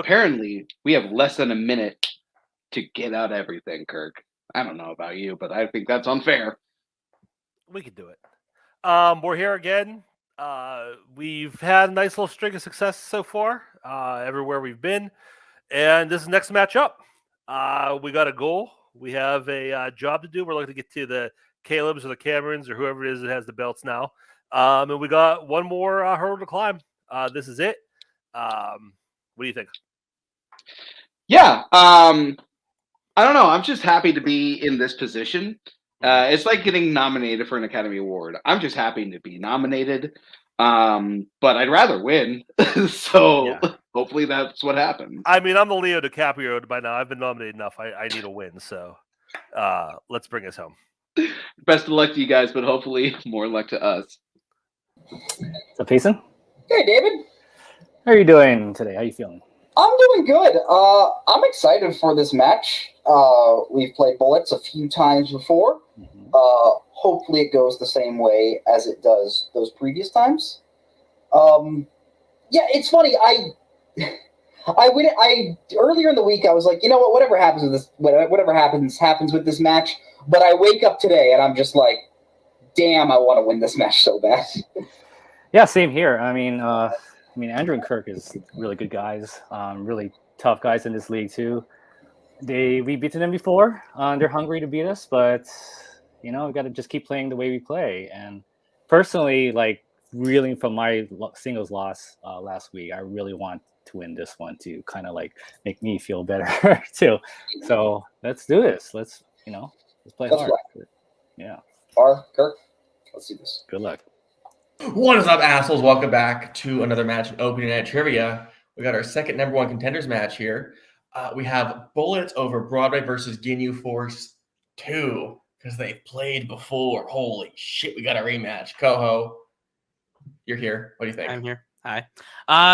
apparently we have less than a minute to get out everything, Kirk. I don't know about you, but I think that's unfair. We could do it. We're here again. We've had a nice little string of success so far, everywhere we've been. And this is next matchup. We got a goal. We have a job to do. We're looking to get to the Caleb's or the Camerons or whoever it is that has the belts now. And we got one more hurdle to climb. This is it. What do you think? Yeah. I don't know. I'm just happy to be in this position. It's like getting nominated for an Academy Award. I'm just happy to be nominated. But I'd rather win. So hopefully that's what happens. I mean, I'm the Leo DiCaprio by now. I've been nominated enough. I need a win. So let's bring us home. Best of luck to you guys, but hopefully more luck to us. So, Payson? Hey, David. How are you doing today? How are you feeling? I'm doing good. I'm excited for this match. We've played Bullets a few times before. Mm-hmm. Hopefully it goes the same way as it does those previous times. Yeah, it's funny. I earlier in the week I was like, you know what? Whatever happens with this match. But I wake up today and I'm just like, damn, I want to win this match so bad. Yeah, same here. I mean, Andrew and Kirk is really good guys, really tough guys in this league too. We beaten them before. They're hungry to beat us, but we got to just keep playing the way we play. And personally, like reeling from my singles loss last week, I really want to win this one to kind of like make me feel better too. So let's do this. Let's play hard. Right. Yeah. Kirk, let's do this. Good luck. What is up, assholes? Welcome back to another match in Opening Night Trivia. We got our second number one contenders match here. We have Bullets over Broadway versus Ginyu Force 2 because they've played before. Holy shit, we got a rematch. Coho, you're here. What do you think? I'm here. Hi.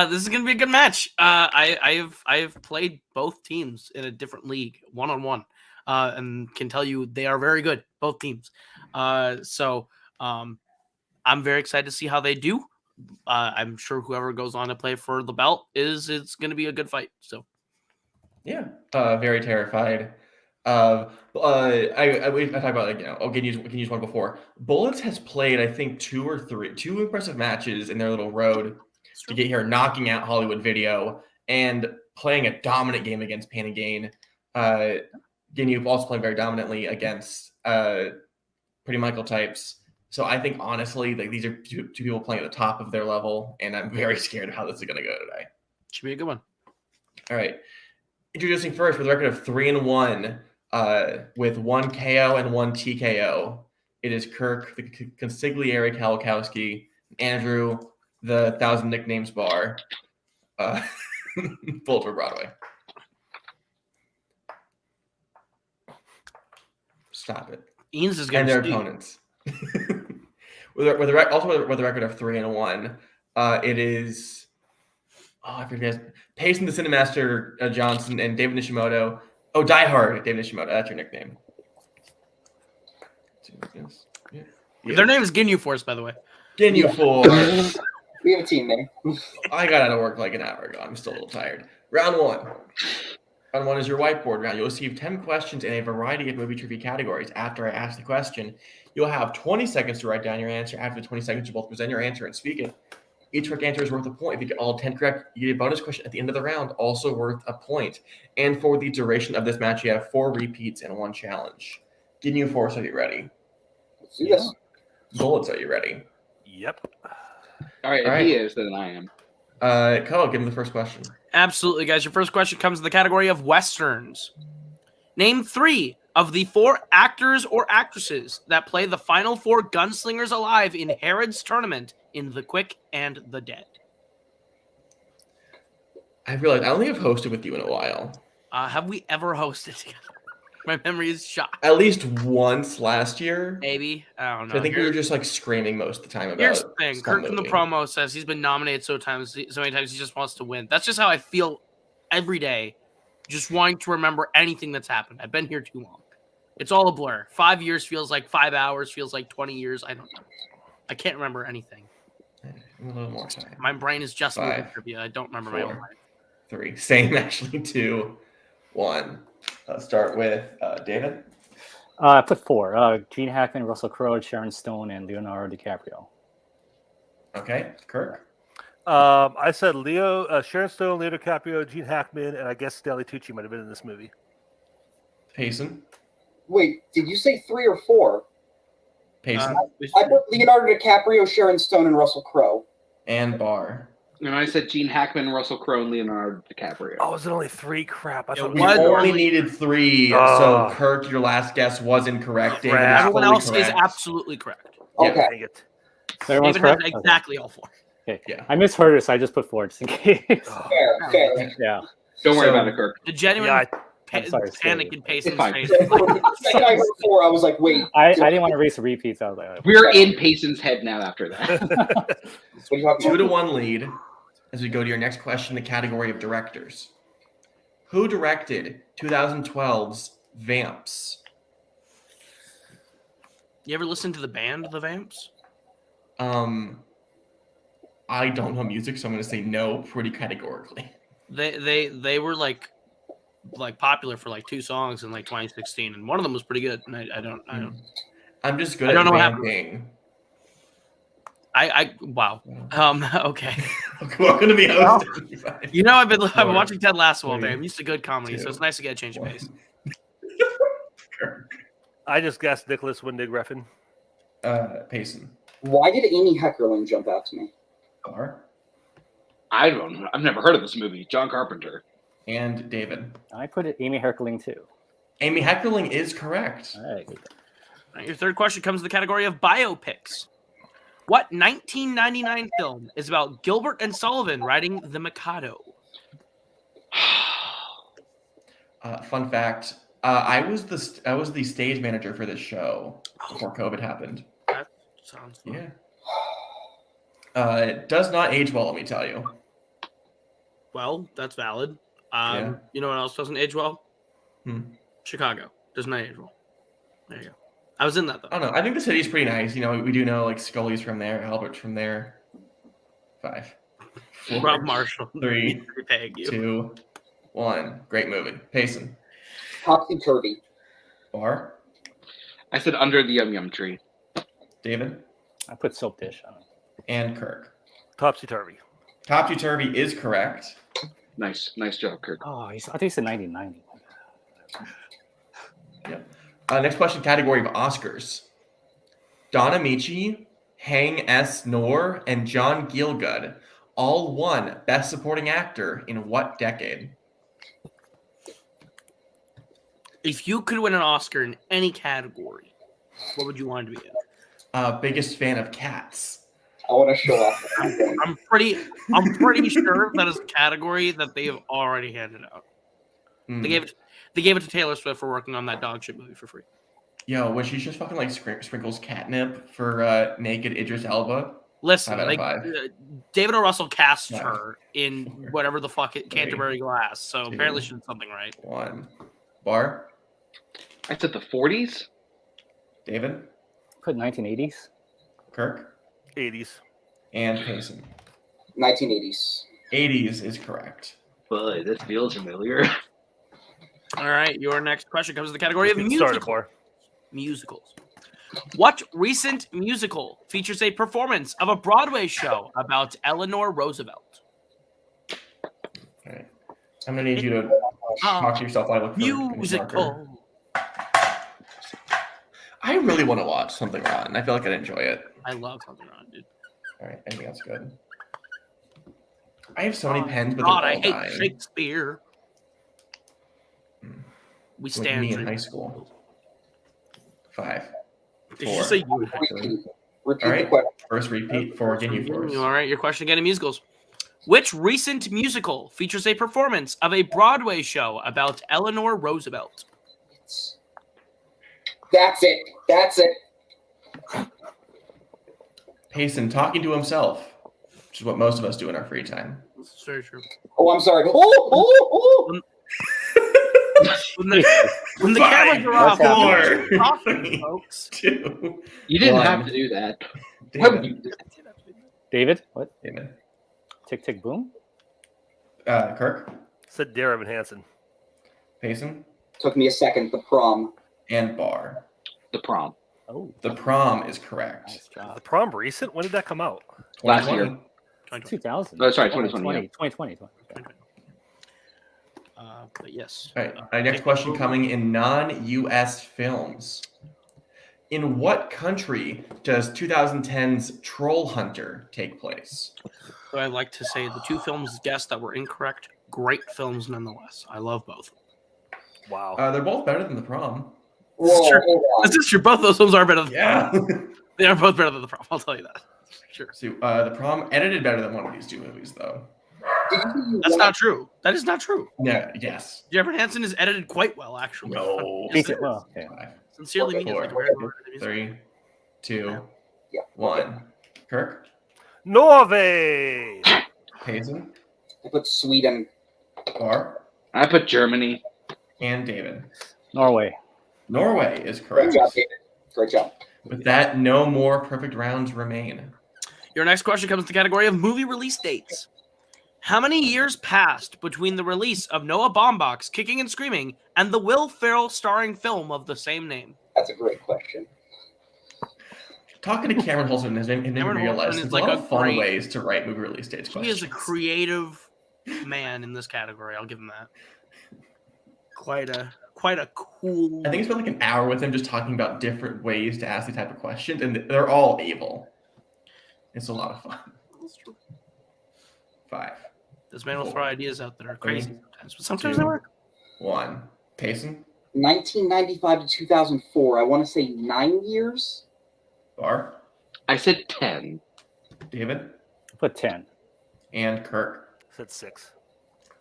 This is going to be a good match. I've played both teams in a different league, one-on-one, and can tell you they are very good, both teams. So I'm very excited to see how they do. I'm sure whoever goes on to play for the belt it's going to be a good fight. So, yeah, very terrified. I talked about can use one before. Bullets has played I think two impressive matches in their little road to get here, knocking out Hollywood Video and playing a dominant game against Pain and Gain. Ginyu also playing very dominantly against Pretty Michael types. So I think, honestly, like these are two people playing at the top of their level, and I'm very scared of how this is going to go today. Should be a good one. All right. Introducing first with a record of 3-1 with 1 KO and 1 TKO. It is Kirk, the consigliere Kalakowski, Andrew, the 1,000 Nicknames Bar, Bullets for Broadway. Stop it. Eanes is going to their opponents. with a record of 3-1, it is I forget Payson the Cinemaster Johnson and David Nishimoto. Oh, Die Hard, David Nishimoto. That's your nickname. Yeah. Their name is Ginyu Force, by the way. Ginyu Force. We have a team name. I got out of work like an hour ago. I'm still a little tired. Round one. Round one is your whiteboard round. You'll receive 10 questions in a variety of movie trivia categories. After I ask the question, you'll have 20 seconds to write down your answer. After the 20 seconds, you both present your answer and speak it. Each correct answer is worth a point. If you get all 10 correct, you get a bonus question at the end of the round, also worth a point. And for the duration of this match, you have 4 repeats and 1 challenge. Ginyu Force, are you ready? Let's do this. Bullets, are you ready? Yep. All right, if he is, then I am. Colin, give him the first question. Absolutely, guys. Your first question comes in the category of Westerns. Name 3 of the 4 actors or actresses that play the final 4 gunslingers alive in Herod's tournament in The Quick and the Dead. I realized I only have hosted with you in a while. Have we ever hosted together? My memory is shot. At least once last year. Maybe. I don't know. So I think we were just like screaming most of the time about. Here's the thing. Kirk from the promo says he's been nominated so many times he just wants to win. That's just how I feel every day, just wanting to remember anything that's happened. I've been here too long. It's all a blur. 5 years feels like 5 hours, feels like 20 years. I don't know. I can't remember anything. A little more time. My brain is just moving trivia. I don't remember my own life. 3. Same, actually. 2, 1. Let's start with David. I put 4. Gene Hackman, Russell Crowe, Sharon Stone, and Leonardo DiCaprio. Okay, Kirk. I said Sharon Stone, Leo DiCaprio, Gene Hackman, and I guess Stanley Tucci might have been in this movie. Payson. Wait, did you say 3 or 4? Payson. I put Leonardo DiCaprio, Sharon Stone, and Russell Crowe. And Barr. And I said Gene Hackman, Russell Crowe, and Leonardo DiCaprio. Oh, was it only 3? Crap. I thought You only needed 3, so Kirk, your last guess was incorrect. David is Everyone fully else correct. is absolutely correct. Yeah. Okay. Dang it. So everyone's David has correct? exactly all 4. Okay. Yeah. I misheard it, so I just put 4 just in case. Fair. Yeah. Don't worry So- about it, Kirk. The genuine Yeah, I'm sorry, panic in Payson's fine. face. The second I heard 4, I was like, wait. I didn't want to race repeats. I was like, We're in Payson's head now after that. What are you talking 2 about? to 1 lead as we go to your next question, the category of directors. Who directed 2012's Vamps? You ever listen to the band The Vamps? I don't know music, so I'm going to say no pretty categorically. They were like popular for like 2 songs in like 2016, and one of them was pretty good. And I don't I'm just good I at don't know what happened. vamping. wow. Okay. Welcome to be hosting. You know, I've been 4, watching Ted Lasso all day. 3, I'm used to good comedy, so 2, it's nice to get a change of 1. pace. I just guessed Nicholas Winding Refn. Payson. Why did Amy Heckerling jump out to me? Barr. I don't know. I've never heard of this movie. John Carpenter. And David. I put it Amy Herculing too. Amy Heckerling is correct. All right. All right, your third question comes to the category of biopics. What 1999 film is about Gilbert and Sullivan riding the Mikado? Fun fact: I was the stage manager for this show before COVID happened. That sounds fun. Yeah. It does not age well, let me tell you. Well, that's valid. Yeah. You know what else doesn't age well? Chicago does not age well. There you go. I was in that though. I don't know. I think the city's pretty nice. You know, we do know like Scully's from there, Albert's from there. 5, 4, Rob Marshall. 3, Peg you. 2, 1. Great movie. Payson. Topsy-turvy. Barr. I said Under the Yum Yum Tree. David. I put Soap Dish on it. And Kirk. Topsy-turvy. Topsy-turvy is correct. Nice job, Kirk. Oh, I think he said 1990. Yep. Next question, category of Oscars. Don Amici, Hang S. Noor, and John Gielgud all won Best Supporting Actor in what decade? If you could win an Oscar in any category, what would you want it to be in? Biggest fan of Cats. I want to show off. I'm pretty sure that is a category that they have already handed out. They gave it to Taylor Swift for working on that dog shit movie for free. Yo, when she just fucking like sprinkles catnip for naked Idris Elba. Listen, 5 out of like 5. David O. Russell cast Yeah. her in whatever the fuck Canterbury Glass, so 2, apparently she did something right. 1. Barr. I said the 40s. David. Put 1980s. Kirk. 80s. And Payson. 1980s. 80s is correct. Boy, this feels familiar. All right, your next question comes to the category of Good start, musicals. Bar. Musicals. What recent musical features a performance of a Broadway show about Eleanor Roosevelt? All right. I'm gonna need you to talk to yourself while I look for a marker. Musical. I really want to watch Something Rotten. I feel like I'd enjoy it. I love Something Rotten, dude. All right, anything else good? I have so many pens, but God, they're I all hate dying. Shakespeare. We Like stand. me in high school. 5. Did 4. you say you? Repeat All the right. question. First repeat for Ginyu Force. All right, your question again in musicals. Which recent musical features a performance of a Broadway show about Eleanor Roosevelt? That's it. That's it. Payson talking to himself, which is what most of us do in our free time. That's very true. Oh, I'm sorry. Oh. When the 5, cameras are off, 4, talking, 3, folks. 2. You didn't 1. have to do that. Why would David. you do that? David, what? David. Tick, tick, boom? Kirk. Said Dear Evan Hansen. Payson Took me a second. The Prom. and Bar. The Prom. Oh, The Prom is correct. nice job. The Prom recent? When did that come out? Last 2020. year. 2000. Oh, sorry, 2020, 2020. But yes. All right. Our next question coming in non-U.S. films. In what country does 2010's Trollhunter take place? So I'd like to say the two films guessed that were incorrect. Great films nonetheless. I love both. Wow. They're both better than The Prom. Whoa, Sure. hold on. This is true. Both those films are better than Yeah. They are both better than The Prom. I'll tell you that. Sure. So, The Prom edited better than one of these two movies, though. Did you That's not true. That is not true. Yeah. Yes. Jeffrey Hansen is edited quite well, actually. No. Decent. Well, okay. 5, Sincerely mean Four. it. Like, very 3, 2, Yeah. 1. Kirk. Norway. Payson. I put Sweden. Bar. I put Germany. And David. Norway. Norway is Great correct. job, David. Great job. With that, no more perfect rounds remain. Your next question comes to the category of movie release dates. How many years passed between the release of Noah Baumbach's Kicking and Screaming and the Will Ferrell starring film of the same name? That's a great question. Talking to Cameron Holzman has made me Cameron realize Holzman there's is a like lot a of fun great- ways to write movie release dates He questions. is a creative man in this category. I'll give him that. Quite a cool. I think it's been like an hour with him just talking about different ways to ask the type of questions, and they're all able. It's a lot of fun. 5, This man will throw ideas out that are crazy 3, sometimes, but sometimes 2, they work. 1. Payson. 1995 to 2004. I want to say 9 years. Bar. I said 10. David. Put 10. And Kirk. Said 6.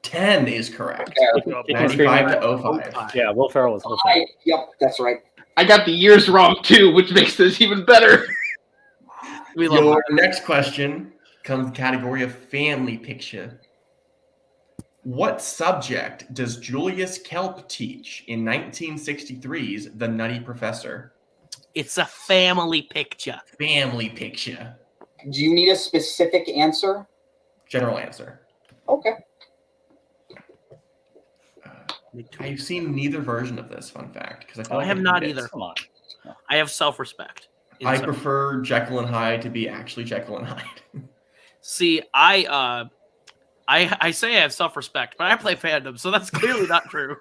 10 is correct. Okay. Job. Kicking and Screaming. 95 to 05. Yeah, Will Ferrell was 05. Yep, that's right. I got the years wrong too, which makes this even better. We love Your that. next question comes in the category of family picture. What subject does Julius Kelp teach in 1963's The Nutty Professor? It's a family picture. Family picture. Do you need a specific answer? General answer. Okay. I've seen neither version of this, fun fact. Because I have not either. Come on. I have self-respect. I prefer Jekyll and Hyde to be actually Jekyll and Hyde. See, I say I have self-respect, but I play fandom, so that's clearly not true.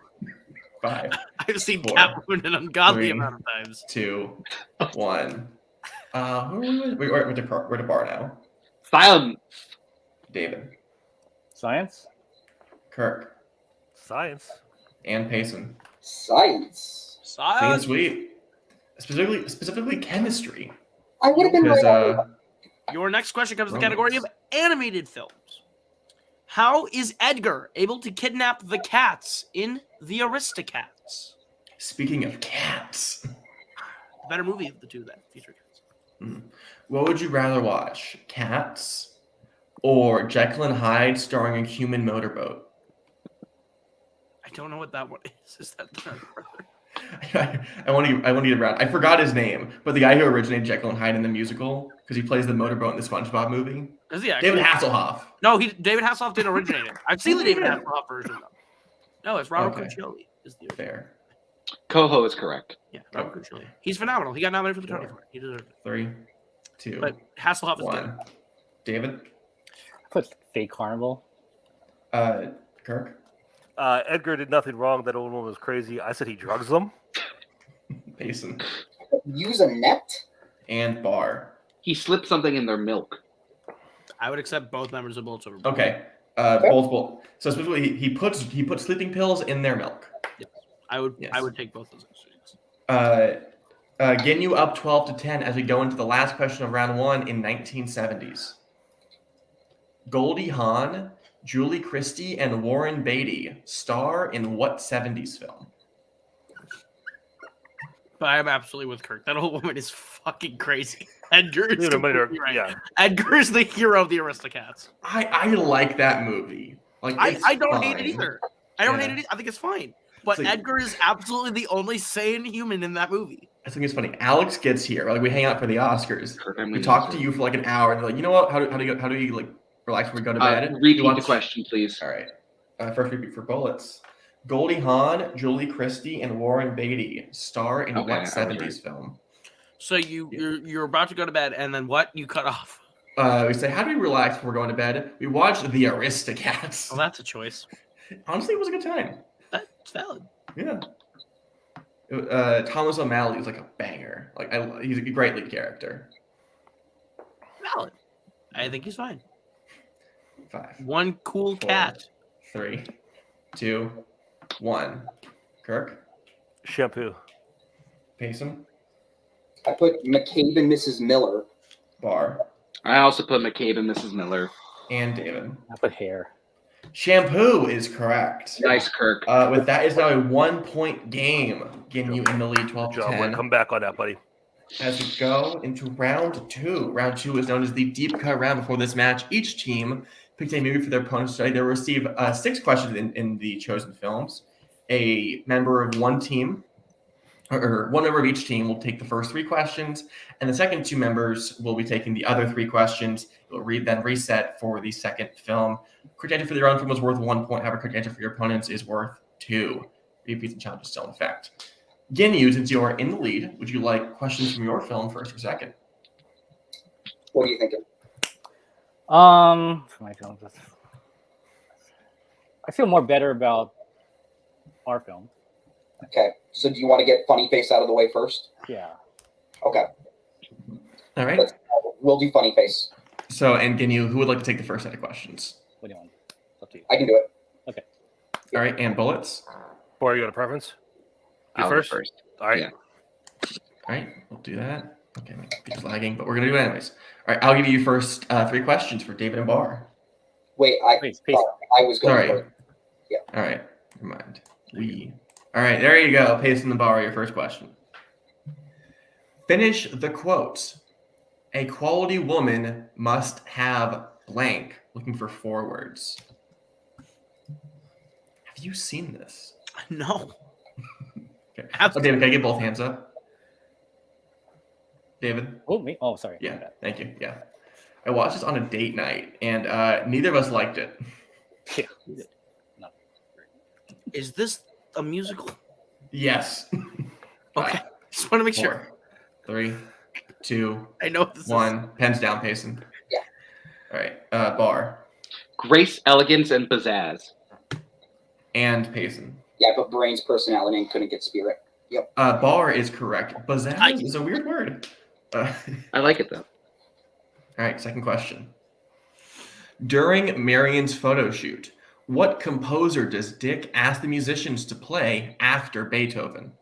5, I've seen 4, Catwoman an ungodly 3, amount of times. 2, 1. Who are we with? We're to Bar now. Silence. David. Science? Kirk. Science. And Payson. Science. Clean and Science. sweet. Specifically chemistry. I would have been right. Because Your next question comes in the Romance. category of animated films. How is Edgar able to kidnap the cats in The Aristocats? speaking of cats, The better movie of the two that feature cats. what would you rather watch? Cats or Jekyll and Hyde starring a human motorboat? I don't know what that one is. Is that the I want to get around. I forgot his name, but the guy who originated Jekyll and Hyde in the musical, because he plays the motorboat in the SpongeBob movie. Is he actually? David Hasselhoff. No, David Hasselhoff didn't originate it. I've seen the David Hasselhoff version though. No, it's Robert Okay. Cuccioli is the original. Fair. Coho is correct. Yeah, Robert Cuccioli. He's phenomenal. He got nominated for the Tony for it. He deserved it. 3, 2, But Hasselhoff is good. 1. David. Put Fake Carnival. Kirk. Edgar did nothing wrong. That old woman was crazy. I said he drugs them. Payson. Use a net? And Bar. He slipped something in their milk. I would accept both members of Bullets over. Okay. Both. So specifically, he puts sleeping pills in their milk. I would. Yes. I would take both those answers. Getting you up 12-10 as we go into the last question of round 1 in 1970s. Goldie Hawn, Julie Christie, and Warren Beatty star in what 70s film? But I'm absolutely with Kirk. That old woman is fucking crazy. Edgar is Dude, a minute, completely right. yeah. Edgar is the hero of the Aristocats. I like that movie. Like it's I don't hate it fine. either. I don't Yeah. hate it. I think it's fine. But It's like- Edgar is absolutely the only sane human in that movie. I think it's funny. Alex gets here. Like we hang out for the Oscars. Kirk, I'm We gonna talk use to it. you for like an hour, and they're like, you know what? How do you like relax when we go to bed? You Repeat watch- the question, please. All right. First repeat for bullets. Goldie Hawn, Julie Christie, and Warren Beatty star in Okay, I what was 70s right. film? So you're about to go to bed, and then what? You cut off. We say, how do we relax before going to bed? We watch The Aristocats. Well, that's a choice. Honestly, it was a good time. That's valid. Yeah. Thomas O'Malley is like a banger. He's a great lead character. Valid. I think he's fine. 5, One cool 4, cat. 3, 2, 1. Kirk, Shampoo. Payson, I put McCabe and Mrs. Miller. Bar, I also put McCabe and Mrs. Miller. and David. I put hair. Shampoo is correct. Nice, Kirk. With that is now a 1-point game, getting you in the lead 12 Good to job. We'll 10. come back on that, buddy. As we go into round 2. Round 2 is known as the deep cut round. Before this match, each team picks a movie for their opponent to study. They'll receive 6 questions in the chosen films. A member of one team, or one member of each team, will take the first 3 questions, and the second 2 members will be taking the other 3 questions. It will then reset for the second film. Correct answer for your own film is worth 1 point. However, correct answer for your opponents is worth 2. Repeats and challenges still in effect. Ginyu, since you are in the lead, would you like questions from your film first or second? What are you thinking? For my films, I feel more better about our film. Okay, so do you want to get Funny Face out of the way first? Yeah. Okay, All right. we'll do Funny Face. So, and Ginyu, who would like to take the first set of questions? What do you want? It's up to you. I can do it. All right, and bullets. Or you got a preference? You I'll go first? first. All right. Yeah. All right, we'll do that. Okay, my computer's lagging, but we're going to do it anyways. All right, I'll give you first 3 questions for David and Barr. Wait, I Please. thought I was going Sorry. first. All right, never mind. All right, there you go. Payson and Barr, your first question. Finish the quote. A quality woman must have blank. Looking for 4 words. Have you seen this? No. Okay. Oh, David, can I get both hands up? David? Oh, me? Oh, sorry. Yeah, thank you. Yeah. I watched this on a date night, and neither of us liked it. Yeah. Is this a musical? Yes. Okay. Just want to make sure. 4, 3, 2, I know this 1. Pens down, Payson. Yeah. All right. Barr Grace, elegance, and pizzazz. and Payson. Yeah, but Brain's personality and couldn't get Spirit. Yep. Barr is correct. Pizzazz is a weird word. All I like it though. right. Second question. During Marion's photo shoot, what composer does Dick ask the musicians to play after Beethoven?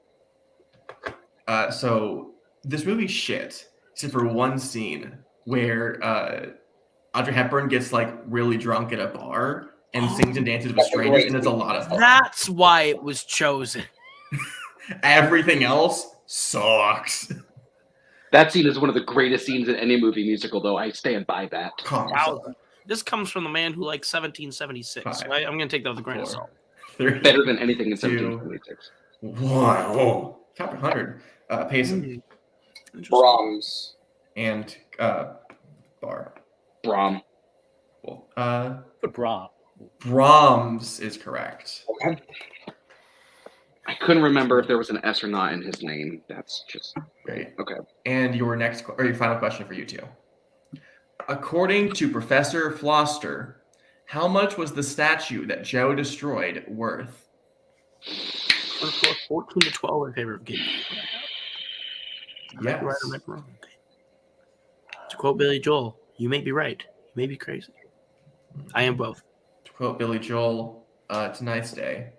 So this movie's shit, except for one scene where Audrey Hepburn gets like really drunk at a bar and sings and dances with strangers, and it's a lot of fun. That's why it was chosen. Everything else sucks. That scene is one of the greatest scenes in any movie musical, though. I stand by that. Calm Wow. yourself. This comes from the man who likes 1776. So 5, I'm going to take that with a grain of 4, salt. 3, Better than anything in 2, 1776. 1. Oh, Capra 100. Payson Interesting. Brahms. and Barr. Brahm. Cool. Put bra. Brahms is correct. Okay. I couldn't remember if there was an S or not in his name. That's just Great. okay. And your your final question for you two. According to Professor Flostre, how much was the statue that Joe destroyed worth? 14 to 12 in favor of Ginyu. Yes. Right or right wrong. To quote Billy Joel, you may be right. You may be crazy. I am both. To quote Billy Joel, it's a nice day.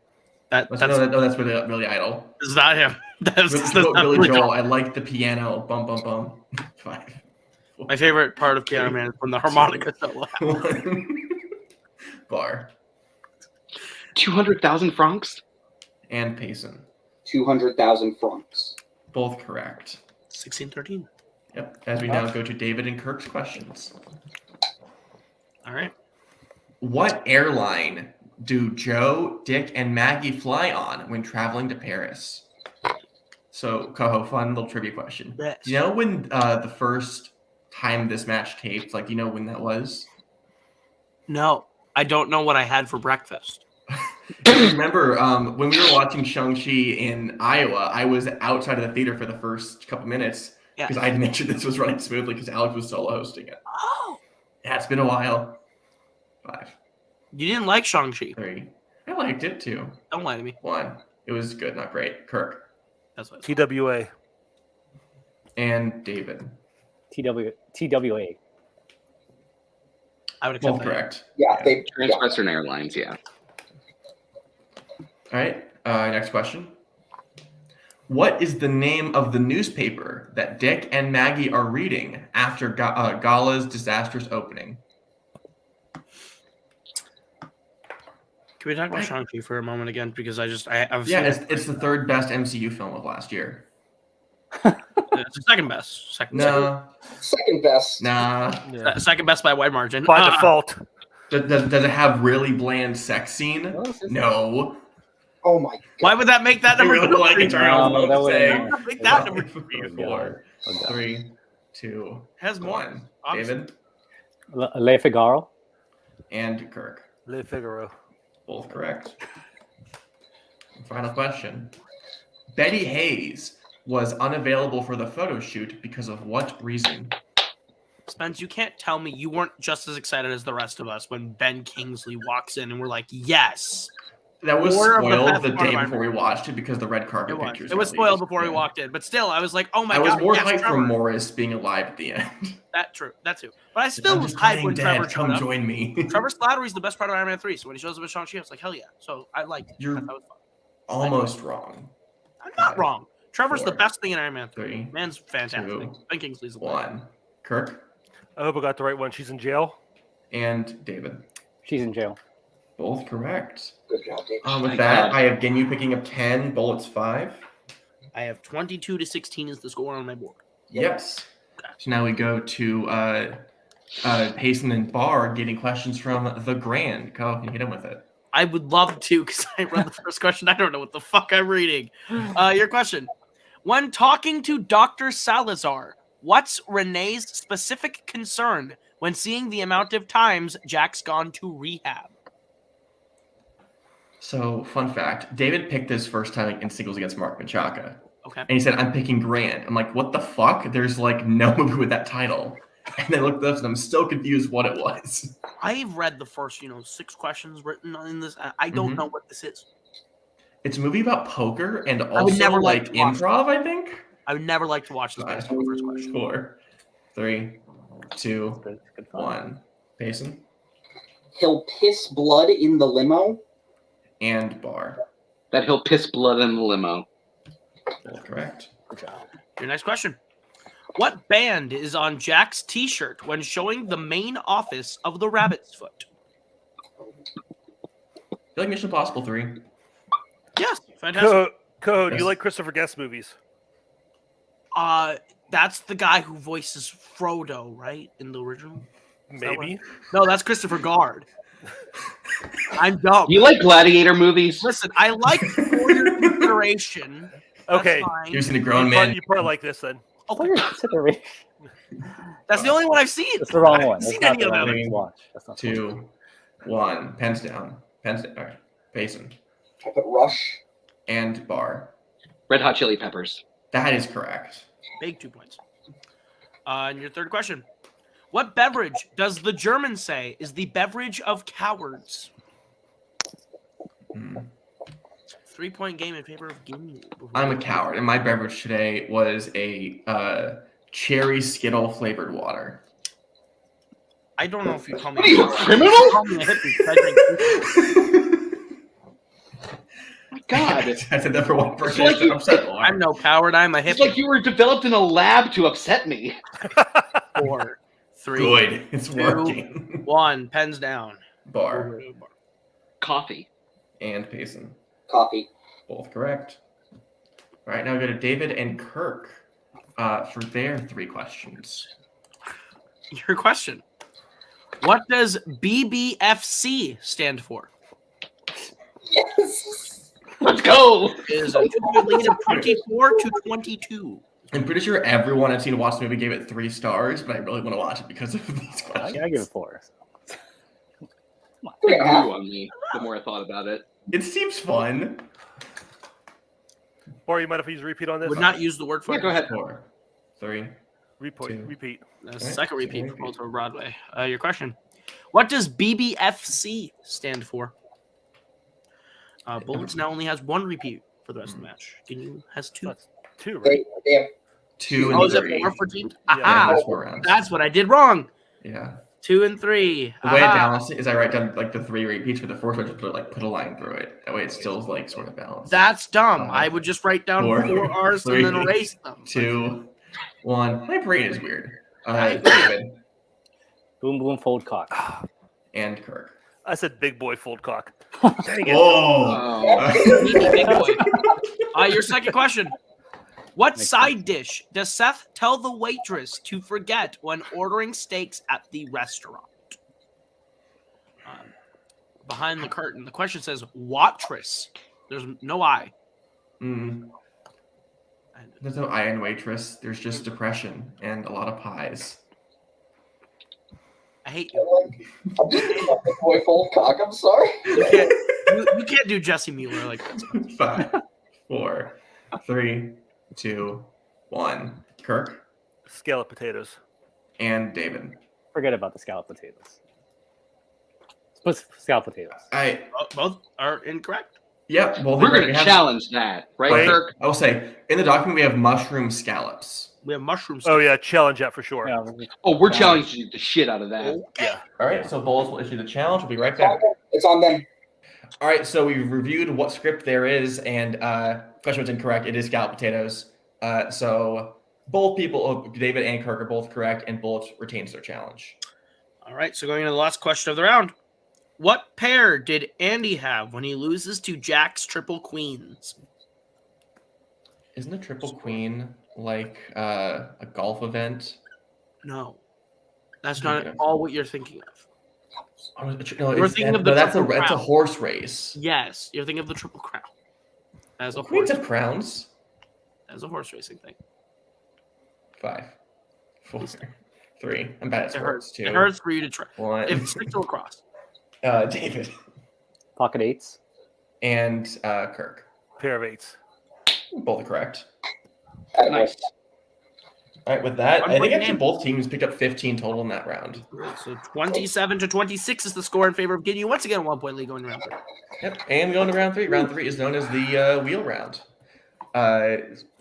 That's That's Billy Idol. not him. That's To quote not Billy Billy Joel, Joel. I like the piano. Bum bum bum. 5. My favorite part of Piano Man is when the harmonica solo. 1. Bar 200,000 francs. and Payson. 200,000 francs. Both correct. 1613. Yep. As we now go to David and Kirk's questions. All right. What airline do Joe, Dick, and Maggie fly on when traveling to Paris? So, Coho, fun little trivia question. Yes. Do you know when the first time this match taped? Like, do you know when that was? No, I don't know what I had for breakfast. If you remember, when we were watching Shang-Chi in Iowa, I was outside of the theater for the first couple minutes because I had to make sure this was running smoothly because Alex was solo hosting it. Oh, Yeah, it's been a while. 5, you didn't like Shang-Chi. 3. I liked it too. Don't lie to me. 1. It was good, not great. Kirk That's what TWA. and David. TWA. I would accept Both that. correct. Yeah, they. Yeah. Transwestern Airlines, yeah. All right. Next question. What is the name of the newspaper that Dick and Maggie are reading after Gala's disastrous opening? Can we talk about Shang-Chi for a moment again? Because I've Yeah, seen it's the third best MCU film of last year. it's the second best. Second Best. Nah. Yeah. second best by a wide margin. By default. Does it have really bland sex scene? No. Oh my god. Why would that make that I number really like Eternal. No, that saying. wouldn't make that number 4, 3, 2, has more. 1. Obviously. David Le Figaro. and Kirk. Le Figaro. Both correct. Final question. Betty Hayes was unavailable for the photo shoot because of what reason? Spence, you can't tell me you weren't just as excited as the rest of us when Ben Kingsley walks in and we're like, yes. That was Or the spoiled best the part day of before we watched it because the red carpet pictures. It was spoiled before we walked in, but still, I was like, "Oh my I god!" was more yes, hyped Trevor. for Morris being alive at the end. That too. But I still I'm was just hyped playing when dead. Trevor showed Come up. join me. Trevor Slattery's the best part of Iron Man 3, so when he shows up as Shang-Chi, I was like, "Hell yeah!" So I liked it. You're That was fun. almost wrong. I'm not wrong. Trevor's the 4, best thing in Iron Man 3. 3, Man's fantastic. 2, Ben Kingsley's the best. 1. Kirk I hope I got the right one. She's in jail. and David. She's in jail. Both correct. Good job, David. With Thank that, God. I have Ginyu picking up 10, Bullets 5. I have 22-16 is the score on my board. Yes. So now we go to Payson and Barr getting questions from the Grand. Go, you hit him with it. I would love to because I read the first question. I don't know what the fuck I'm reading. Your question. When talking to Dr. Salazar, what's Renee's specific concern when seeing the amount of times Jack's gone to rehab? So, fun fact, David picked his first time in singles against Mark Menchaca. Okay. And he said, I'm picking Grand. I'm like, what the fuck? There's like no movie with that title. And I looked up and I'm still confused what it was. I've read the first, 6 questions written in this. I don't know what this is. It's a movie about poker and would also never like like to watch improv, I think. I would never like to watch this based on the first question. 4, 3, 2, Good fun. 1. Payson He'll piss blood in the limo. and Barr. That he'll piss blood in the limo. Both correct. Good job. Your next question. What band is on Jack's t-shirt when showing the main office of the Rabbit's Foot? You like Mission Impossible 3? Yes, fantastic. Code, Yes. you like Christopher Guest movies? That's the guy who voices Frodo, right? In the original? Is that Maybe. No, that's Christopher Guard. I'm dumb. You like gladiator movies? Listen, I like for your consideration. That's Okay. fine. You've seen a grown man. You probably like this then. Okay. Consideration. That's the only one I've seen. That's the wrong I one. haven't That's seen not any the of one them. we watch. That's not 2, 1. Pens down. All right. Payson I put Rush. and Barr. Red Hot Chili Peppers. That is correct. Big 2 points. And your third question. What beverage does the German say is the beverage of cowards? 3-point game in favor of Ginyu. I'm a coward, and my beverage today was a cherry Skittle flavored water. I don't know if you call me. What are you, a criminal? You call me a hippie 'cause I drink God. I said that for one person. like you- I'm upset. I'm no coward. I'm a It's hippie. like you were developed in a lab to upset me. 4, 3, Good. It's 2, working. 1. Pens down. Barr Coffee. and Payson. Coffee. Both correct. All right, now we go to David and Kirk for their 3 questions. Your question. What does BBFC stand for? Yes. Let's go. It is a 2-point lead of 24-22. I'm pretty sure everyone I've seen to watch the movie gave it 3 stars, but I really want to watch it because of these questions. I give it 4. It grew on me the more I thought about it. It seems fun. Or you might have to use a repeat on this. Would not use the word fun. Yeah, go ahead. 4, 3. Repeat. Two. Repeat. Second repeat Repeat. for Multiple Broadway. Your question. What does BBFC stand for? Bullets now only has one repeat for the rest of the match. Ginyu has 2. That's 2, right? Wait, damn. 2 Oh, and is it 3. 4 for teams? Yeah. Yeah, Aha! there's 4 rounds. That's what I did wrong. Yeah. 2 and 3. The way I Aha. balance it is I write down like the 3 repeats for the fourth one, just put a line through it. That way it's still like sort of balanced. That's dumb. I would just write down 4, 4 R's three, and then erase them. 2, 1. My brain is weird. I- David Boom, boom, fold cock. and Kirk. I said big boy fold cock. Dang it. Oh. Big boy. Your second question. What Makes side dish does Seth tell the waitress to forget when ordering steaks at the restaurant? Behind the curtain, the question says waitress. There's no I. There's no I in waitress. There's just depression and a lot of pies. I hate you. I'm just thinking about Big Boy Full Cock. I'm sorry. You can't do Jesse Mueller like that. 5, 4, 3, 2, 1. Kirk Scallop potatoes. and David. Forget about the scalloped potatoes. What's scalloped potatoes? Both are incorrect. Yep. Well, We're going to challenge that, right, Wait. Kirk? I will say in the document we have mushroom scallops. We have mushrooms. Oh, yeah. Challenge that for sure. Yeah, Oh, we're challenging the shit out of that. Yeah. All right. So Bowles will issue the challenge. We'll be right back. It's on them. All right. So we've reviewed what script there is, and question was incorrect. It is scalloped potatoes. So both people, David and Kirk, are both correct, and both retains their challenge. All right, so going into the last question of the round. What pair did Andy have when he loses to Jack's triple queens? Isn't a triple queen like a golf event? No. That's not at all what you're thinking of. No, You're thinking of the that's a Triple it's a Crown. horse race. Yes, you're thinking of the Triple Crown. As a Queens horse, have crowns. as a horse racing thing. 5, 4, 3. I'm bad at It sports hurts. too. It hurts for you to try. 1. If stick to lacrosse. David pocket eights. and Kirk. Pair of 8s. Both correct. Nice. All right, with that, One I think point actually game. both teams picked up 15 total in that round. So 27 to 26 is the score in favor of Ginyu. Once again, a 1 point lead going round 3. Yep, and we go into round 3. Round 3 is known as the wheel round.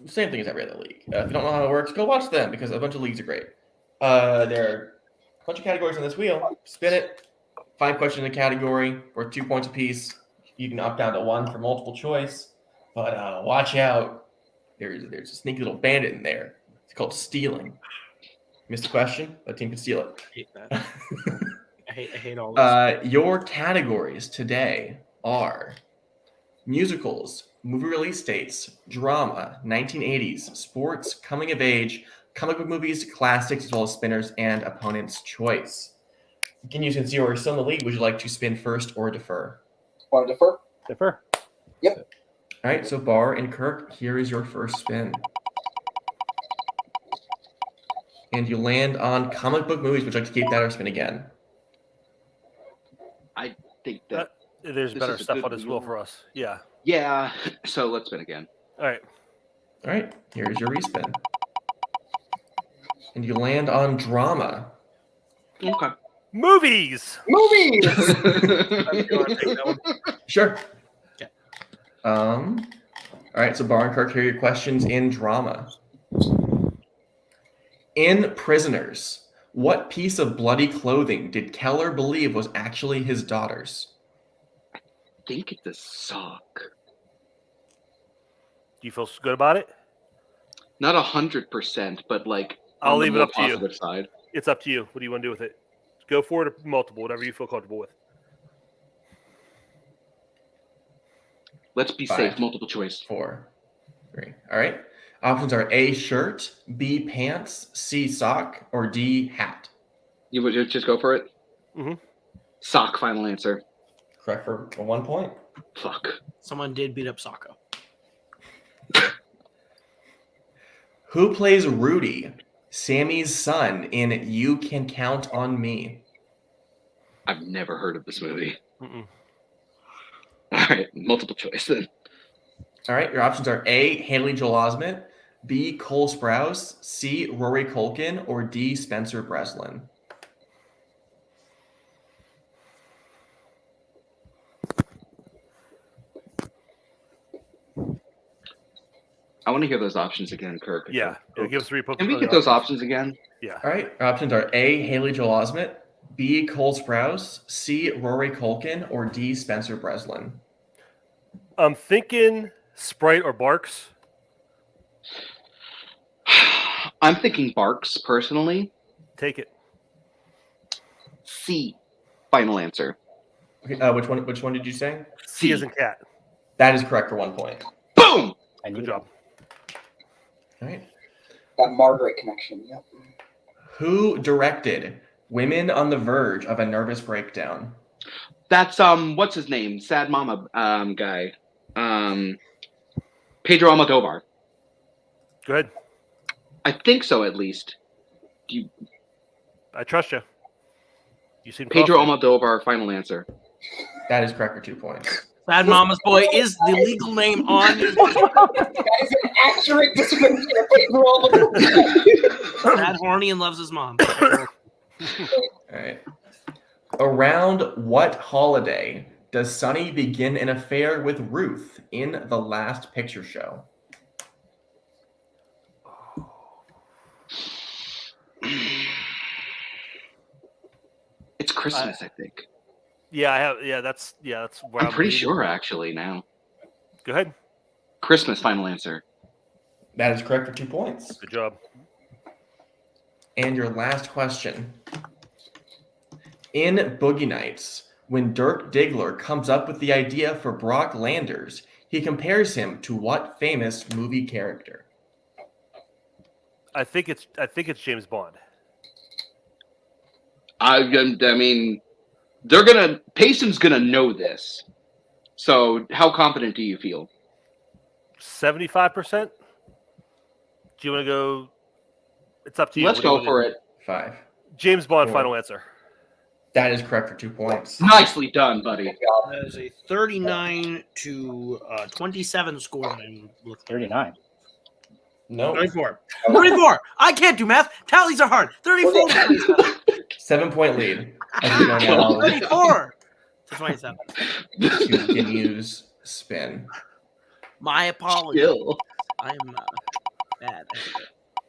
Same thing as every other league. If you don't know how it works, go watch them because a bunch of leagues are great. There are a bunch of categories on this wheel. Spin it. 5 questions in a category worth 2 points apiece. You can opt down to 1 for multiple choice, but watch out. There's a sneaky little bandit in there. It's called stealing. Missed a question? That team can steal it. I hate that. I hate all this. Your categories today are musicals, movie release dates, drama, 1980s, sports, coming of age, comic book movies, classics, as well as spinners, and opponent's choice. Ginyu, since you are still in the league, would you like to spin first or defer? Want to defer? Defer. All right, so Bar and Kirk, here is your first spin. And you land on comic book movies. Would you like to keep that or spin again? I think that. There's This better is a stuff good on this wheel wheel. for us. Yeah. Yeah. So let's spin again. All right. All right, here's your respin. And you land on drama. Okay. Movies. Movies! You wanna take that one? Sure. Okay. All right, so Bar and Kirk, here are your questions in drama. In Prisoners, what piece of bloody clothing did Keller believe was actually his daughter's? I think it's a sock. Do you feel good about it? Not 100%, but like I'll on the leave it more up to you. positive side. It's up to you. What do you want to do with it? Go for it or multiple, whatever you feel comfortable with. Let's be 5, safe. Multiple choice. 4, 3. All right. Options are A, shirt, B, pants, C, sock, or D, hat. You would just go for it? Mhm. Sock, final answer. Correct for 1 point. Fuck. Someone did beat up Socko. Who plays Rudy, Sammy's son, in You Can Count on Me? I've never heard of this movie. Mm-mm. All right, multiple choice then. All right, your options are A, Haley Joel Osment, B, Cole Sprouse, C, Rory Culkin, or D, Spencer Breslin. I want to hear those options again, Kirk. Yeah, give us 3 points. Can we get those options again? Yeah. All right, your options are A, Haley Joel Osment, B, Cole Sprouse, C, Rory Culkin, or D, Spencer Breslin. I'm thinking Sprite or Barks. I'm thinking Barks, personally. Take it. C, final answer. Okay, which one did you say? C as in cat. That is correct for 1 point. Boom! Good job. All right. That Margaret connection. Yep. Who directed Women on the Verge of a Nervous Breakdown? That's what's his name? Sad Mama guy. Pedro Almodovar. Go ahead. I think so, at least. I trust you. You seem Pedro confident. Almodovar, final answer. That is correct for 2 points. Sad Mama's Boy is the legal name on his That is an accurate description of Pedro Almodovar. Sad, horny, and loves his mom. All right. Around what holiday does Sonny begin an affair with Ruth in The Last Picture Show? It's Christmas, I think. Yeah, I have. Yeah, that's where I'm pretty leading. sure, actually, now. Go ahead. Christmas, final answer. That is correct for 2 points. Good job. And your last question. In Boogie Nights, when Dirk Diggler comes up with the idea for Brock Landers, he compares him to what famous movie character? I think it's James Bond. I mean, Payson's gonna know this. So, how confident do you feel? 75%. Do you want to go? It's up to you. Let's go for it. 5. James Bond, 4. final answer. That is correct for 2 points. Nicely done, buddy. That is a 39 to 27 score. I'm looking. 39. No. 34. 34. I can't do math. Tallies are hard. 34 to 27. 7-point lead. As we go now 34 to 27. to Ginyu's spin. My apologies. Skill. I'm bad.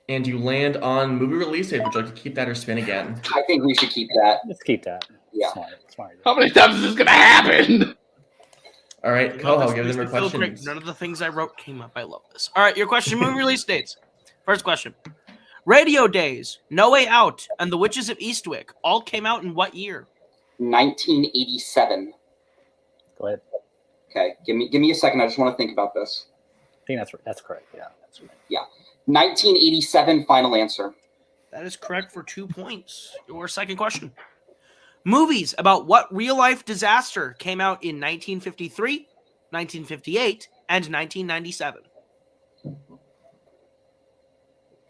And you land on movie release date. Would you like to keep that or spin again? I think we should keep that. Let's keep that. Yeah. Smart. How many times is this gonna happen? All right, Coho, give them your Feel great. questions. None of the things I wrote came up. I love this. All right, your question: movie release dates. First question: Radio Days, No Way Out, and The Witches of Eastwick all came out in what year? 1987. Go ahead. Okay, give me a second. I just want to think about this. I think that's correct. Yeah, that's right. 1987, final answer. That is correct for 2 points. Your second question. Movies about what real-life disaster came out in 1953, 1958, and 1997?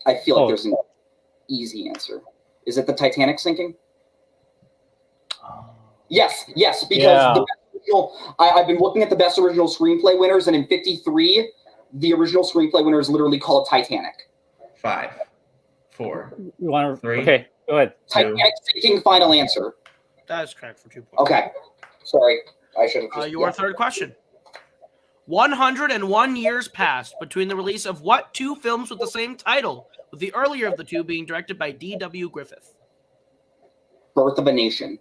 I feel like there's an easy answer. Is it the Titanic sinking? Yes, because the best original, I've been looking at the best original screenplay winners, and in 53, the original screenplay winner is literally called Titanic. 5, 4. You want to? 3. Okay, go ahead. Titanic sinking, final answer. That is correct for 2 points. Okay, sorry, I should have. Just, Your third question. 101 years passed between the release of what two films with the same title, with the earlier of the two being directed by D.W. Griffith? Birth of a Nation.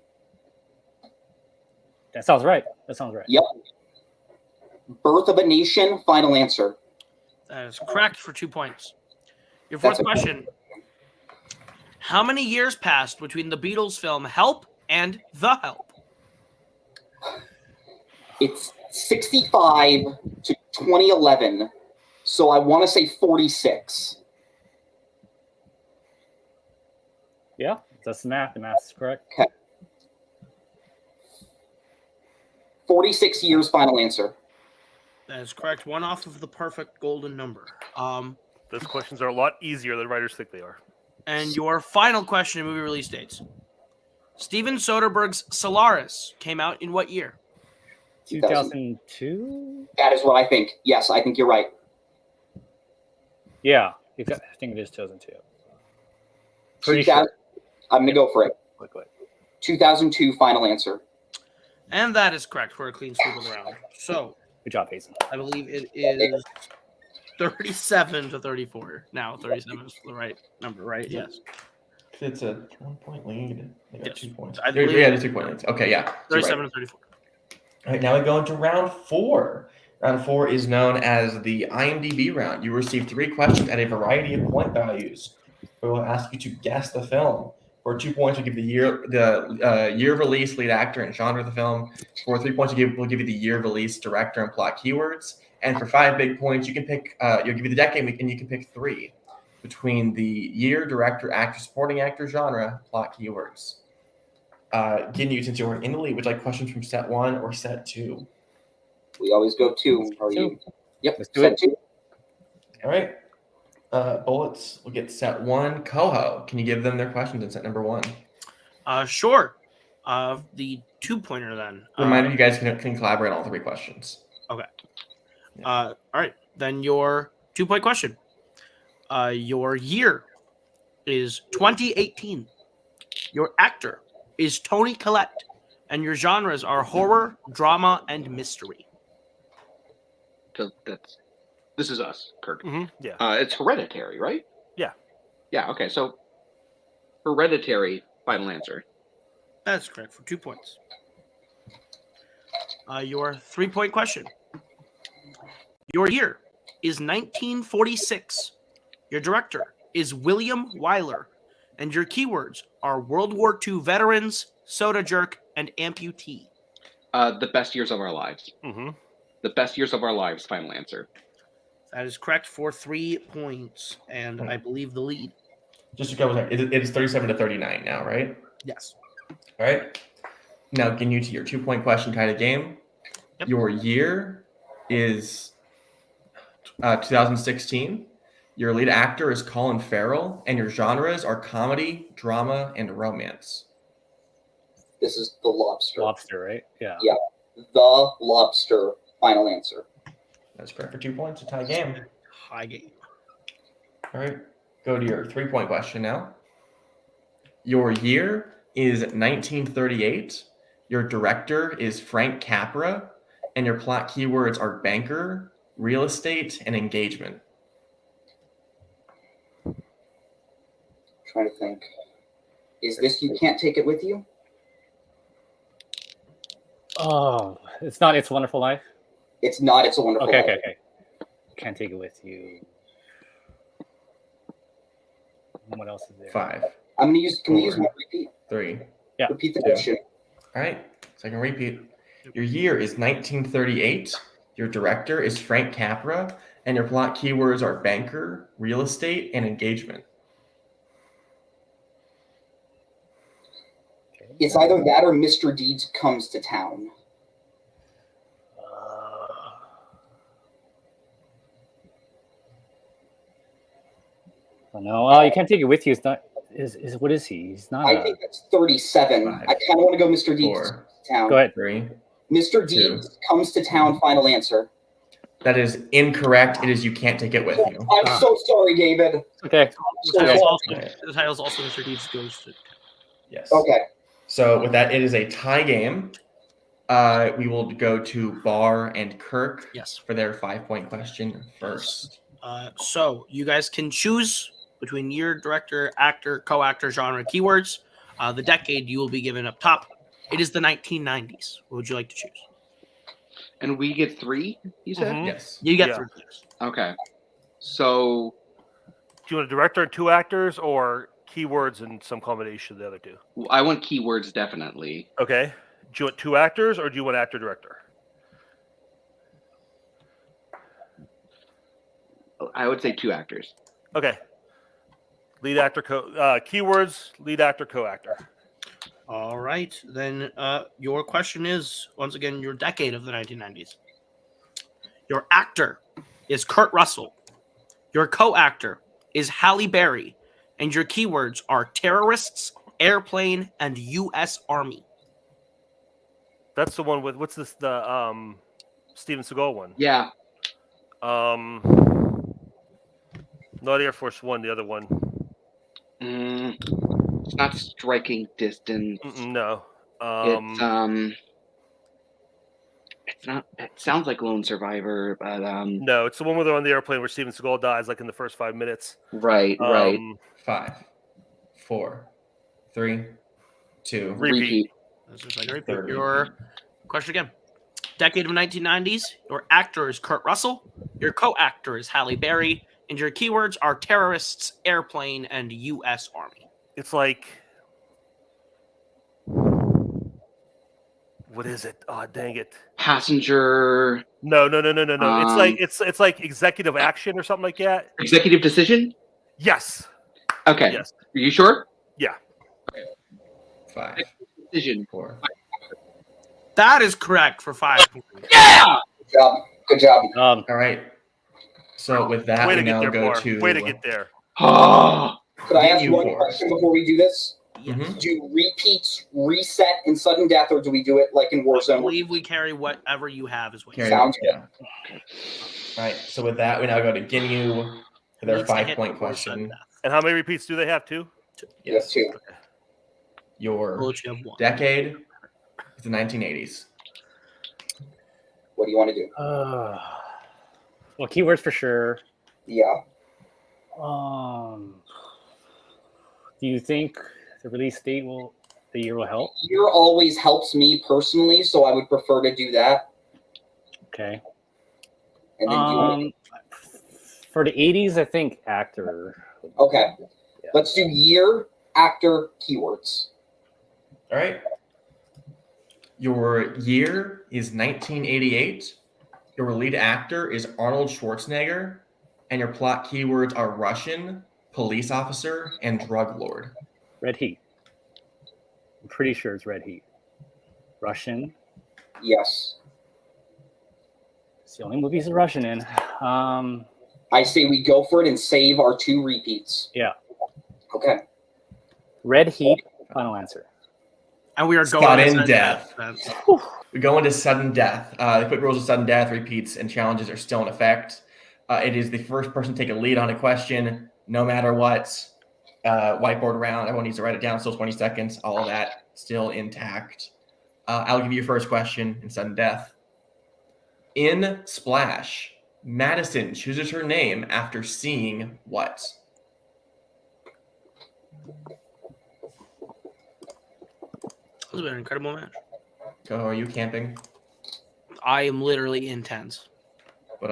That sounds right. Yep. Birth of a Nation, final answer. That is correct for 2 points. Your fourth question. How many years passed between the Beatles film Help and The Help? It's 65 to 2011, so I want to say 46. Yeah, that's the math. The math is correct. Okay. 46 years, final answer. That is correct. One off of the perfect golden number. Those questions are a lot easier than writers think they are. And your final question in movie release dates. Steven Soderbergh's Solaris came out in what year? 2002? That is what I think. Yes, I think you're right. Yeah, I think it is 2002. Pretty sure. I'm going to go for it. Quick. 2002, final answer. And that is correct for a clean sweep of the round. So, Good job, Hazen. I believe it is 37 to 34. Now, 37 is the right number, right? Yes. It's a 1-point lead. They got Yes. 2 points. I believe- Yeah, there's 2-point leads. Okay, yeah. So 37 to 34. All right, now we go into round 4. Round 4 is known as the IMDb round. You receive 3 questions at a variety of point values. We will ask you to guess the film. For 2 points, we'll give the year of release, lead actor, and genre of the film. For 3 points, we'll give you the year of release, director, and plot keywords. And for 5 big points, you can pick. You'll give you the decade, and you can pick 3 between the year, director, actor, supporting actor, genre, plot keywords. Ginyu, since you're in the lead, would you like questions from set 1 or set 2? We always go 2. Are you? Yep. Let's do set it. 2. All right. Bullets will get set 1. Coho, can you give them their questions in set number 1? Sure. The 2-pointer then. Reminder, you guys can collaborate on all 3 questions. Okay. All right. Then your 2-point question. Your year is 2018. Your actor is Toni Collette, and your genres are horror, drama, and mystery. So this is us, Kirk. Yeah. It's Hereditary, right? Yeah. Yeah. Okay. So Hereditary, final answer. That's correct for 2 points. Your 3-point question. Your year is 1946. Your director is William Wyler, and your keywords are World War II veterans, soda jerk, and amputee. The best years of our lives. Mm-hmm. The best years of our lives, final answer. That is correct for 3 points, and I believe the lead. Just to go, it is 37 to 39 now, right? Yes. All right. Now, getting you to your 2-point question kind of game. Yep. Your year is 2016. Your lead actor is Colin Farrell, and your genres are comedy, drama, and romance. This is The Lobster. Lobster, right? Yeah. Yeah. The Lobster, final answer. That's correct for 2 points. A tie game. High game. All right. Go to your 3-point question now. Your year is 1938. Your director is Frank Capra, and your plot keywords are banker, real estate, and engagement. Trying to think. Is this You Can't Take It With You? Oh, it's not It's a Wonderful Life? It's not. It's a Wonderful Life. Okay. Can't Take It With You. What else is there? 5, I'm gonna use. Can we use my repeat? 3. Yeah. Repeat the 2. question. All right. So I can repeat. Your year is 1938. Your director is Frank Capra, and your plot keywords are banker, real estate, and engagement. It's either that or Mr. Deeds Comes to Town. No, you can't take it with you. It's not. Is what is he? He's not. I think that's 37. 5, I kind of want to go Mr. Deeds 4. Comes to Town. Go ahead. 3. Mr. Deeds Comes to Town, final answer. That is incorrect. It is You Can't Take It With You. I'm so sorry, David. Okay. The title's also Mr. Deeds Goes to. Yes. Okay. So with that, it is a tie game. We will go to Bar and Kirk Yes. for their 5-point question first. So you guys can choose between year, director, actor, co-actor, genre, keywords. The decade you will be given up top. It is the 1990s. What would you like to choose? And we get 3, you said? Mhm. Yes. You get Yeah. 3 players. Okay. So Do you want a director and 2 actors, or keywords and some combination of the other 2? I want keywords definitely. Okay. Do you want 2 actors, or do you want actor director? I would say 2 actors. Okay. Lead actor, keywords, lead actor, co-actor. All right. Then your question is, once again, your decade of the 1990s. Your actor is Kurt Russell. Your co-actor is Halle Berry. And your keywords are terrorists, airplane, and U.S. Army. That's the one with what's this? The Steven Seagal one. Yeah. Not Air Force One. The other one. It's not striking distance. No. It's not. It sounds like Lone Survivor, but No, it's the one where they're on the airplane where Steven Seagal dies, like in the first 5 minutes. Right. 5, 4, 3, 2. Repeat. That's just like repeat. Your question again. Decade of 1990s. Your actor is Kurt Russell. Your co-actor is Halle Berry. And your keywords are terrorists, airplane, and U.S. Army. It's like, what is it? Oh, dang it! Passenger. No. It's like executive action or something like that. Executive decision. Yes. Okay. Yes. Are you sure? Yeah. 5, Decision. 4. That is correct for 5 points. Yeah. Good job. All right. So with that, Way we to get now there, go Bar. to Way to get there. Oh. Could I ask Ginyu one Force. question before we do this? Mhm. Do repeats reset in sudden death, or do we do it like in I Warzone? believe we carry whatever you have is what you Carry Sounds on. Yeah. All right. So with that, we now go to Ginyu for their Needs to hit 5-point before sudden question. death. And how many repeats do they have? 2? Yes, too. Your We'll let you have 1. decade is the 1980s. What do you want to do? Well, keywords for sure. Yeah. Do you think the release date the year will help? Year always helps me personally, so I would prefer to do that. Okay. And then you want For the 80s, I think actor. Okay. Yeah. Let's do year, actor, keywords. All right. Your year is 1988. Your lead actor is Arnold Schwarzenegger. And your plot keywords are Russian, police officer, and drug lord. Red Heat. I'm pretty sure it's Red Heat. Russian. Yes. It's the only movie he's a Russian in. I say we go for it and save our 2 repeats. Yeah. Okay. Red Heat. Final answer. And we are going Sudden to death. That's- We go into sudden death. The quick rules of sudden death, repeats, and challenges are still in effect. It is the first person to take a lead on a question, no matter what. Whiteboard around. Everyone needs to write it down. Still 20 seconds. All of that still intact. I'll give you your first question in sudden death. In Splash, Madison chooses her name after seeing what? This has been an incredible match. Oh, are you camping? I am literally intense. But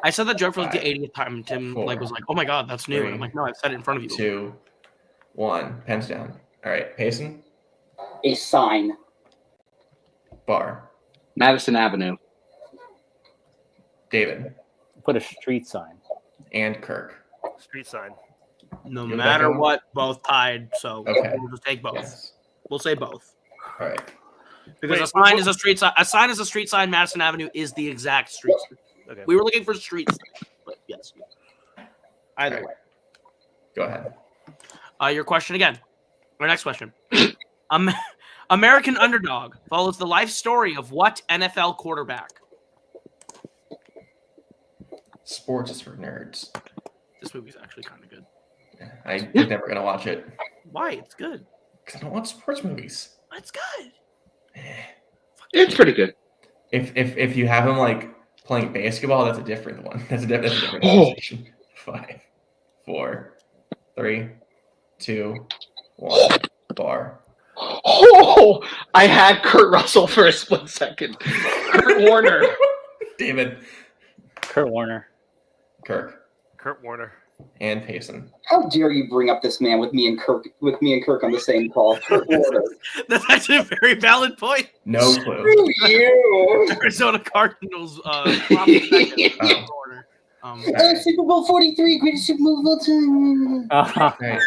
I said that joke for like the 5, 80th time. Tim 4, was like, "Oh my god, that's new." And I'm 3, like, "No, I've said it in front of you." 2, 1. Pens down. All right. Payson? A sign. Bar. Madison Avenue. David. Put a street sign. And Kirk. Street sign. No You're matter back on? what, both tied. So Okay. we'll just take both. Yes. We'll say both All right. because Wait, a sign is a street sign. A sign is a street sign. Madison Avenue is the exact street. Okay. We were looking for streets, but yes. Either All way. right. Go ahead. Your question again. Our next question. American Underdog follows the life story of what NFL quarterback? Sports is for nerds. This movie's actually kind of good. I was never gonna watch it Why? It's good. because I don't watch sports movies. It's good. It's pretty good. If you have him like playing basketball, that's a different one. That's a different Oh. conversation. 5, 4, 3, 2, 1. Bar. Oh, I had Kurt Russell for a split second. Kurt Warner. David, Kurt Warner. Kirk, Kurt Warner. and Payson. How dare you bring up this man with me and Kirk on the same call? Kurt Warner. That's actually a very valid point. No clue. Screw you. Arizona Cardinals. Oh. Super Bowl 43, greatest Super Bowl of all time. All right.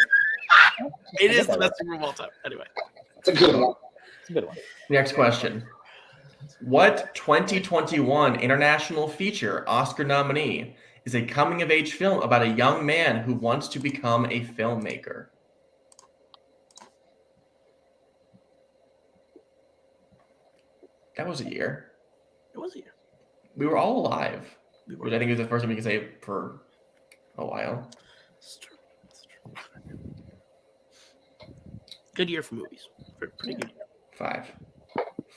It is the best Super Bowl time. Anyway, It's a good one. It's a good one. Next question. What 2021 international feature Oscar nominee is a coming-of-age film about a young man who wants to become a filmmaker? That was a year. It was a year. We were all alive. We were. Which I think is the first time we can say for a while. It's true. It's true. Good year for movies. Pretty good year. 5,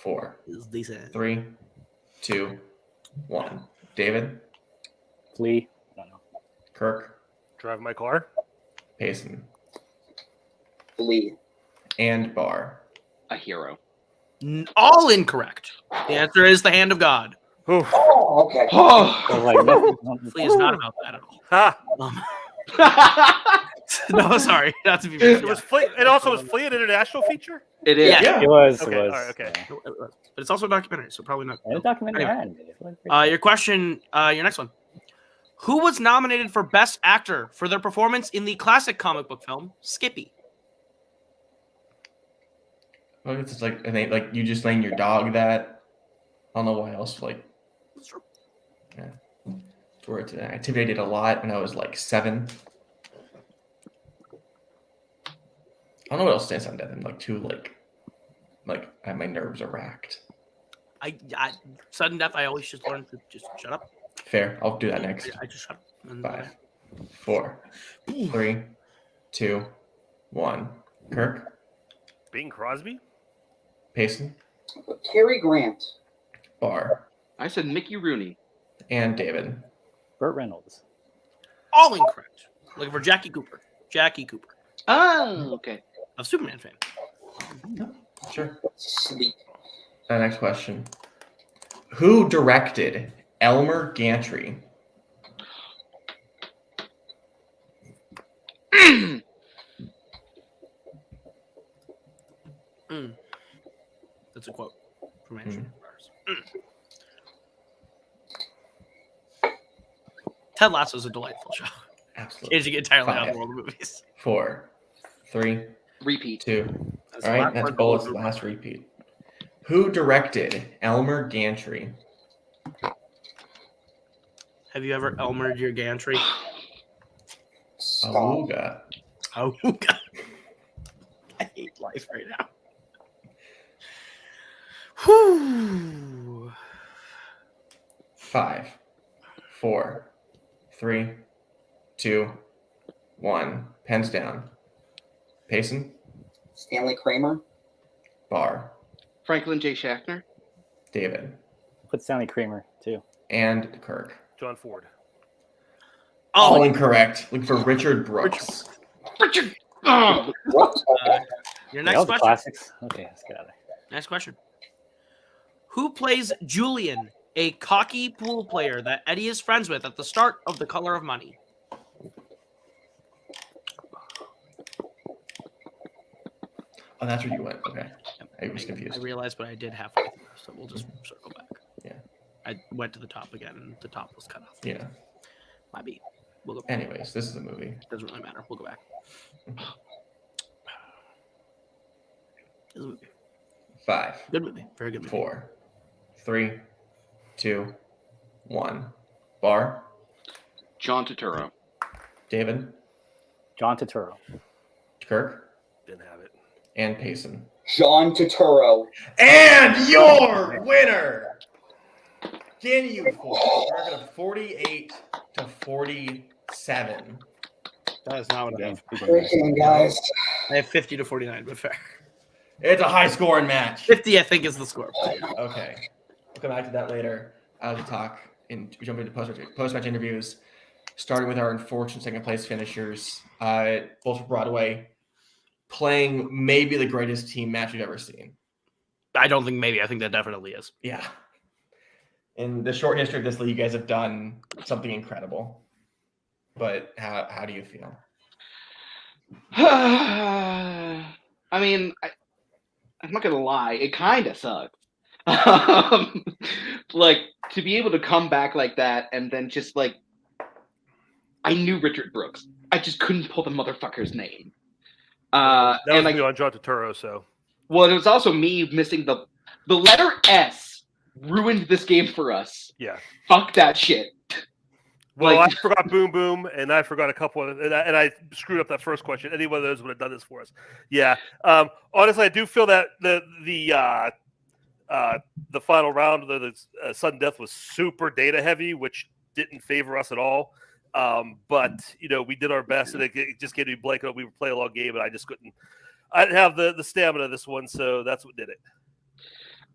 4, It's decent. 3, 2, 1. David, Flea. I don't know. Kirk, Drive my car. Payson, Lee. and Barr. A hero. All incorrect. The answer is The Hand of God. Oof. Oh, okay. Oh. So, like, nothing- Flea is not about that at all. Ha! No, sorry, not to be. It was Flea. It also was Flea an international feature. It is. Yeah. It was. Okay, It was. all right, okay. Yeah. But it's also a documentary, so probably not. And a documentary. Anyway. Animated. It was great. Your question, your next one. Who was nominated for Best Actor for their performance in the classic comic book film Skippy? Well, it's just like, I think, like you just named your dog that. I don't know why else. Like, That's true. it's where it's an activity I did a lot when I was like 7. I don't know what else stands on that. I'm like too like I have my nerves are racked. I sudden death. I always just learn to just shut up. Fair. I'll do that next. I just shut up. And, 5, 4, 3, 2, 1. Kirk, Bing Crosby. Payson, Cary Grant. Barr, I said Mickey Rooney. and David. Burt Reynolds. all incorrect. Looking for Jackie Cooper. Jackie Cooper Oh, okay. of Superman fame. Sure. Sleep. Next question. Who directed Elmer Gantry? That's a quote from Andrew. Ted Lasso is a delightful show. Absolutely. Changing entirely out of 5, the world of movies. 4, 3, Repeat. 2. That's All the right, last that's one. Bullet's last repeat. Who directed Elmer Gantry? Have you ever Elmered your gantry? Stop. Awooga. Oh, God. I hate life right now. Whew. 5, 4, 3, 2, 1. Pens down. Payson, Stanley Kramer. Barr, Franklin J. Schaffner. David, Put Stanley Kramer too. and Kirk. John Ford. All Oh, incorrect. Look for Richard Brooks. Richard. Oh. What? your Yeah, next that was question. classics. Okay, let's get out of there. Next question. Who plays Julien, a cocky pool player that Eddie is friends with at the start of The Color of Money? Oh, that's where you went. Okay. I was I confused. realized, but I did halfway through, so we'll just circle back. Yeah. I went to the top again, and the top was cut off. Yeah. Might be. We'll go. Anyways, this is a movie. Doesn't really matter. We'll go back. This is a movie. 5, Good movie. Very good movie. 4, 3, 2, 1. Barr, John Turturro. David, John Turturro. Kirk, Didn't have it. and Payson. John Turturro. And your winner, Ginyu Force, record of 48-47. That is not what I have. Freaking guys. I have 50 to 49, but fair. It's a high scoring match. 50, I think, is the score. Okay. We'll come back to that later as we talk and jump into post-match interviews, starting with our unfortunate second place finishers, both for Broadway, playing maybe the greatest team match we've ever seen. I don't think maybe. I think that definitely is. Yeah. In the short history of this league, you guys have done something incredible. But how do you feel? I mean, I'm not gonna lie, it kind of sucks. Like to be able to come back like that, and then just like, I knew Richard Brooks, I just couldn't pull the motherfucker's name. That was And me like, on John Turturro, so well, it was also me missing the letter S. Ruined this game for us. yeah. Fuck that shit. Well, Like- I forgot Boom Boom, and I forgot a couple of, and I screwed up that first question. Any one of those would have done this for us. Yeah. Honestly, I do feel that the The final round, the sudden death was super data heavy, which didn't favor us at all. But we did our best, and it just gave me blank. We were playing a long game, and I just couldn't. I didn't have the stamina this one, so that's what did it.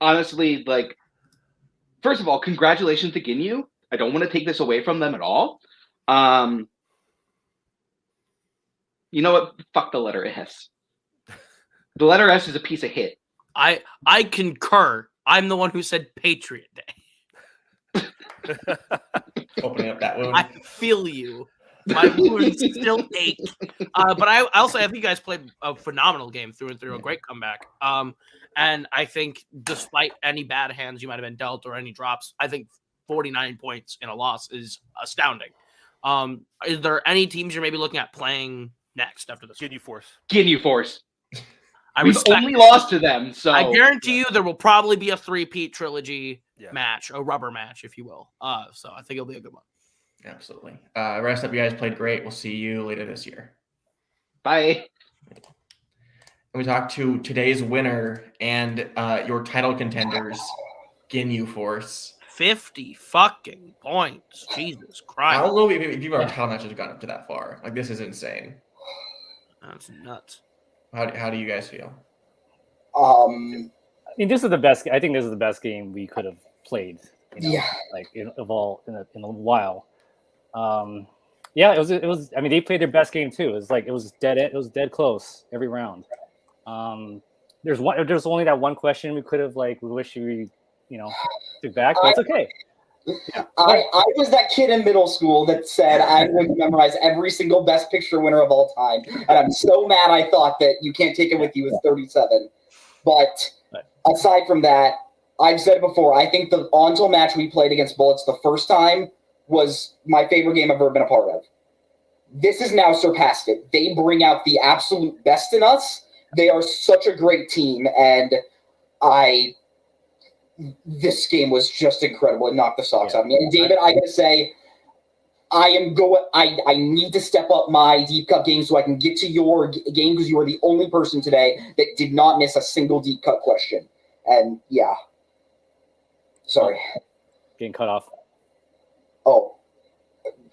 Honestly, like, first of all, congratulations to Ginyu. I don't want to take this away from them at all. You know what? Fuck the letter S. The letter S is a piece of hit. I concur. I'm the one who said Patriot Day. Opening up that wound. I feel you. My wounds still ache. But I think you guys played a phenomenal game through and through, a great comeback. And I think despite any bad hands you might have been dealt or any drops, I think 49 points in a loss is astounding. Is there any teams you're maybe looking at playing next after this? Ginyu Force. Ginyu Force. We've only lost to them, so I guarantee you there will probably be a three-peat trilogy match, a rubber match, if you will. So I think it'll be a good one. Absolutely. Rest up, you guys played great. We'll see you later this year. Bye. And we talked to today's winner and your title contenders, Ginyu Force. 50 fucking points. Jesus Christ. I don't know if our title matches have gotten up to that far. Like, this is insane. That's nuts. How do you guys feel? I mean, this is the best. I think this is the best game we could have played. Like in a while. Yeah, it was. I mean, they played their best game too. It was dead close every round. There's only that one question we could have we wish we took back, but it's okay. Yeah. I was that kid in middle school that said I'm going to memorize every single Best Picture winner of all time, and I'm so mad I thought that You Can't Take It With You is 37. But aside from that, I've said it before, I think the ONTL match we played against Bullets the first time was my favorite game I've ever been a part of. This has now surpassed it. They bring out the absolute best in us. They are such a great team, and this game was just incredible. It knocked the socks out of me. And David, I gotta say, I need to step up my Deep Cut game so I can get to your game, because you are the only person today that did not miss a single Deep Cut question. And yeah, sorry, getting cut off. Oh,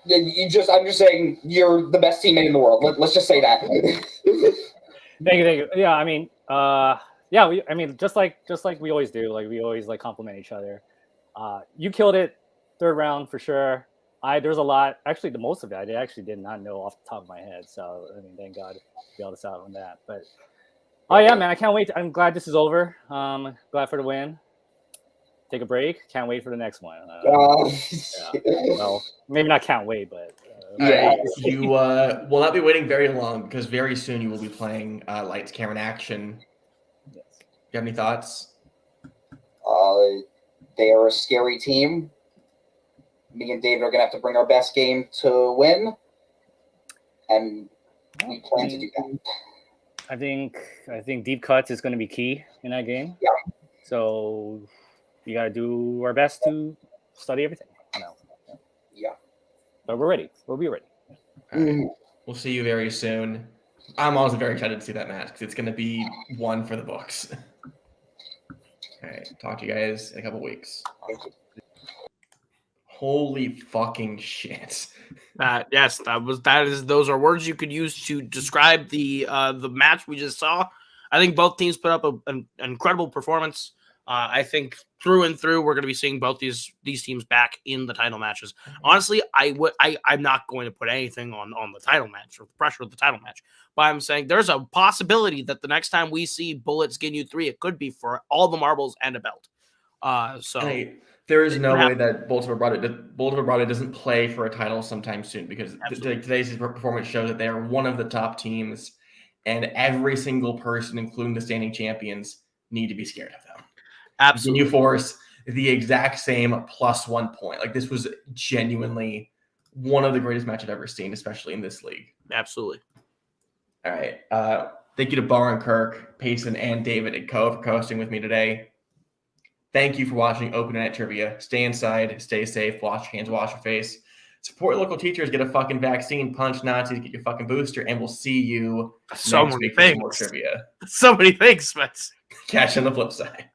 I'm just saying you're the best teammate in the world. Let's just say that. Thank you. Yeah, I mean, just like we always do. Like, we always compliment each other. You killed it, third round for sure. There's a lot. Actually, the most of it I actually did not know off the top of my head. So I mean, thank God we bailed us out on that. But oh yeah, man, I can't wait. I'm glad this is over. Glad for the win. Take a break. Can't wait for the next one. Well, maybe not can't wait, but you will not be waiting very long, because very soon you will be playing Lights, Camera, and Action. Yes. Do you have any thoughts? They are a scary team. Me and David are going to have to bring our best game to win, and we plan to do that. I think deep cuts is going to be key in that game. Yeah. So we got to do our best to study everything. Yeah. But we're ready. We'll be ready. All right. We'll see you very soon. I'm also very excited to see that match, because it's going to be one for the books. All right. Talk to you guys in a couple weeks. Thank you. Holy fucking shit. Yes, those are words you could use to describe the match we just saw. I think both teams put up an incredible performance. I think through and through, we're going to be seeing both these teams back in the title matches. Honestly, I'm not going to put anything on the title match or the pressure of the title match, but I'm saying there's a possibility that the next time we see Bullets Ginyu 3, it could be for all the marbles and a belt. There is no way that Bullets of Broadway doesn't play for a title sometime soon, because today's performance shows that they are one of the top teams, and every single person, including the standing champions, need to be scared of them. Absolutely. Ginyu Force, the exact same +1 point. This was genuinely one of the greatest matches I've ever seen, especially in this league. Absolutely. All right. Thank you to Barr and Kirk, Payson, and David and Co. for co-hosting with me today. Thank you for watching Open Net Trivia. Stay inside, stay safe, wash your hands, wash your face. Support your local teachers, get a fucking vaccine, punch Nazis, get your fucking booster, and we'll see you next week for some more trivia. So many things, Spence. Catch you on the flip side.